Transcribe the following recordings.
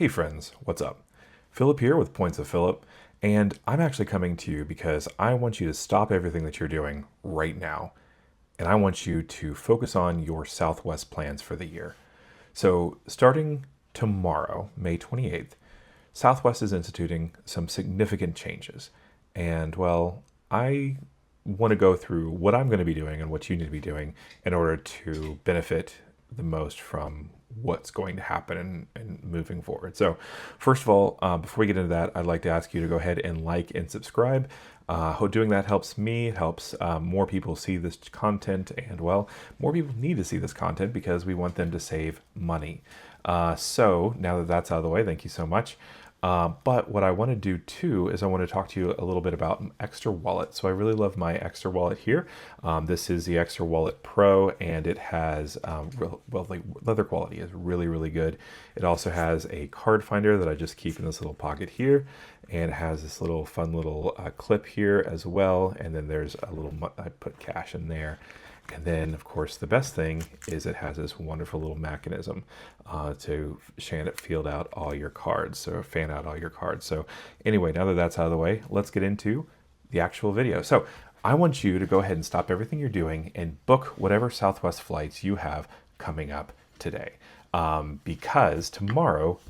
Hey friends, what's up? Philip here with Points of Phillip, and I'm actually coming to you because I want you to stop everything that you're doing right now, and I want you to focus on your Southwest plans for the year. So, starting tomorrow, May 28th, Southwest is instituting some significant changes. And well, I want to go through what I'm going to be doing and what you need to be doing in order to benefit the most from what's going to happen and moving forward. So, first of all, before we get into that, I'd like to ask you to go ahead and like and subscribe. Doing that helps me, it helps more people see this content, and well, more people need to see this content because we want them to save money. So, now that that's out of the way, thank you so much. But what I want to do too is I want to talk to you a little bit about an Extra Wallet. So I really love my Extra Wallet here. This is the Extra Wallet Pro, and it has, the leather quality is really, really good. It also has a card finder that I just keep in this little pocket here, and it has this little fun little clip here as well. And then there's a little, I put cash in there. And then, of course, the best thing is it has this wonderful little mechanism to field out all your cards, so fan out all your cards. So anyway, now that that's out of the way, let's get into the actual video. So I want you to go ahead and stop everything you're doing and book whatever Southwest flights you have coming up today. Because tomorrow,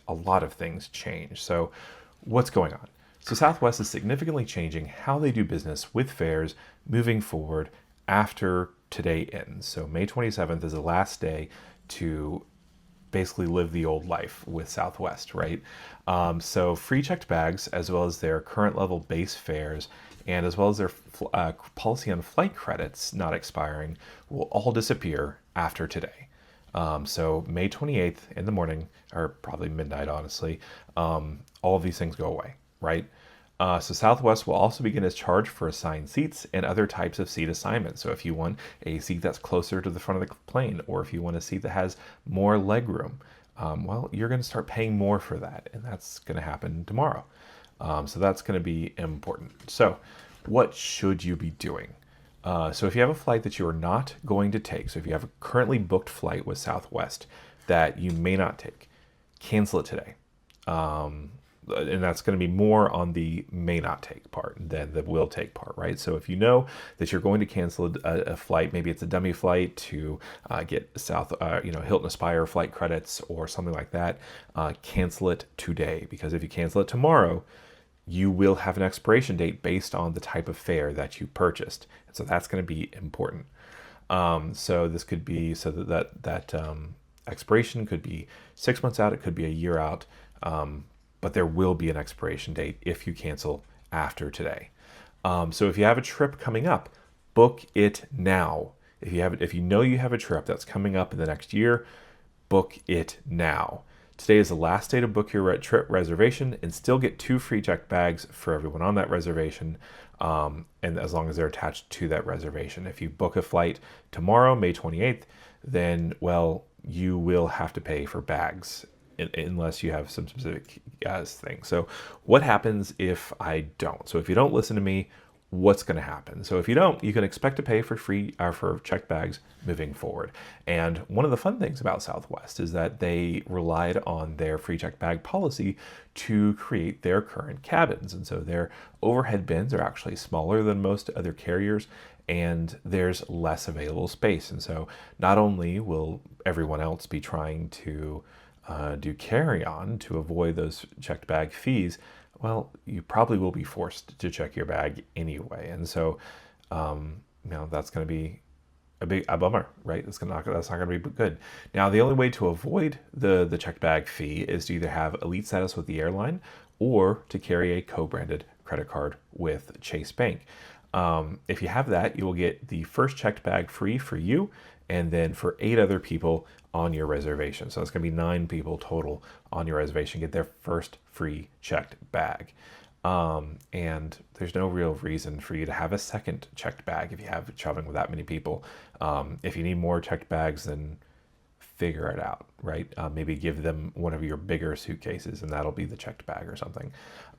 a lot of things change. So what's going on? So Southwest is significantly changing how they do business with fares moving forward after today ends. So May 27th is the last day to basically live the old life with Southwest, right? So free checked bags, as well as their current level base fares, and as well as their policy on flight credits not expiring, will all disappear after today. So May 28th in the morning, or probably midnight, honestly, all of these things go away, right? So Southwest will also begin its charge for assigned seats and other types of seat assignments. So if you want a seat that's closer to the front of the plane, or if you want a seat that has more leg room, well, you're going to start paying more for that, and that's going to happen tomorrow. So that's going to be important. So what should you be doing? So if you have a flight that you are not going to take, so if you have a currently booked flight with Southwest that you may not take, cancel it today. And that's going to be more on the may not take part than the will take part, right? So if you know that you're going to cancel a flight, maybe it's a dummy flight to get Hilton Aspire flight credits or something like that, cancel it today. Because if you cancel it tomorrow, you will have an expiration date based on the type of fare that you purchased. And so that's going to be important. So this could be, so that expiration could be 6 months out, it could be a year out. But there will be an expiration date if you cancel after today. So if you have a trip coming up, book it now. If you know you have a trip that's coming up in the next year, book it now. Today is the last day to book your trip reservation and still get 2 free checked bags for everyone on that reservation, and as long as they're attached to that reservation. If you book a flight tomorrow, May 28th, then, well, you will have to pay for bags unless you have some specific thing. So what happens if I don't? So if you don't listen to me, what's going to happen? So if you don't, you can expect to pay for for checked bags moving forward. And one of the fun things about Southwest is that they relied on their free checked bag policy to create their current cabins. And so their overhead bins are actually smaller than most other carriers, and there's less available space. And so not only will everyone else be trying to do carry-on to avoid those checked bag fees, well, you probably will be forced to check your bag anyway. And so, that's going to be a bummer, right? That's not going to be good. Now, the only way to avoid the checked bag fee is to either have elite status with the airline or to carry a co-branded credit card with Chase Bank. If you have that, you will get the first checked bag free for you, and then for 8 other people on your reservation. So it's going to be 9 people total on your reservation get their first free checked bag. And there's no real reason for you to have a second checked bag if you have traveling with that many people. If you need more checked bags, then figure it out, right? Maybe give them one of your bigger suitcases, and that'll be the checked bag or something.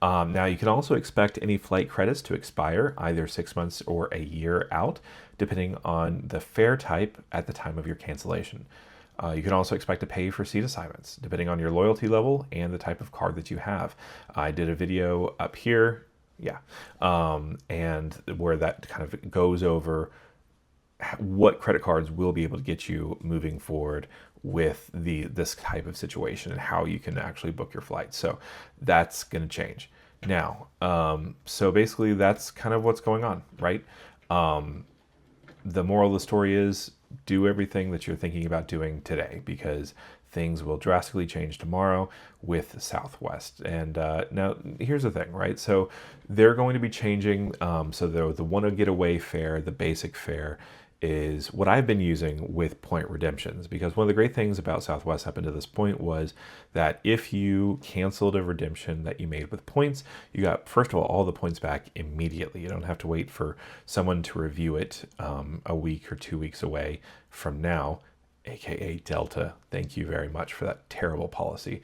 Now, you can also expect any flight credits to expire either 6 months or a year out, depending on the fare type at the time of your cancellation. You can also expect to pay for seat assignments, depending on your loyalty level and the type of card that you have. I did a video up here, yeah, and where that kind of goes over what credit cards will be able to get you moving forward with this type of situation and how you can actually book your flight. So that's going to change now. So basically, that's kind of what's going on, right? The moral of the story is do everything that you're thinking about doing today, because things will drastically change tomorrow with Southwest. And now here's the thing, right? So they're going to be changing. So the one Getaway Fare, the basic fare, is what I've been using with point redemptions, because one of the great things about Southwest up until this point was that if you canceled a redemption that you made with points, you got, first of all the points back immediately. You don't have to wait for someone to review it a week or 2 weeks away from now, aka Delta. Thank you very much for that terrible policy.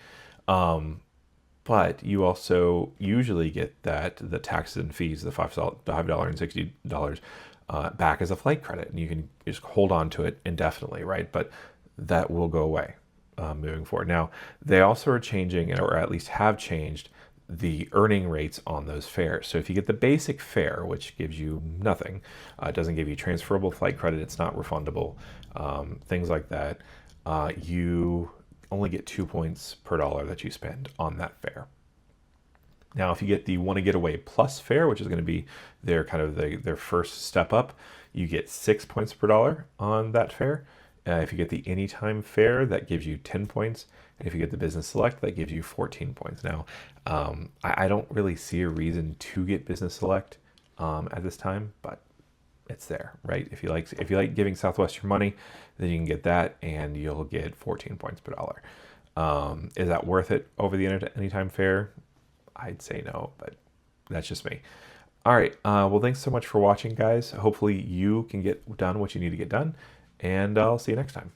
But you also usually get the taxes and fees, the $5.60 back as a flight credit, and you can just hold on to it indefinitely, right? But that will go away moving forward. Now, they also are changing, or at least have changed, the earning rates on those fares. So if you get the basic fare, which gives you nothing, it doesn't give you transferable flight credit, it's not refundable, things like that, you only get 2 points per dollar that you spend on that fare. Now, if you get the Want to Getaway Plus fare, which is going to be their kind of their first step up, you get 6 points per dollar on that fare. If you get the Anytime fare, that gives you 10 points. And if you get the Business Select, that gives you 14 points. Now, I don't really see a reason to get Business Select at this time, but it's there, right? If you like giving Southwest your money, then you can get that, and you'll get 14 points per dollar. Is that worth it over the Anytime fare? I'd say no, but that's just me. All right. Well, thanks so much for watching, guys. Hopefully you can get done what you need to get done, and I'll see you next time.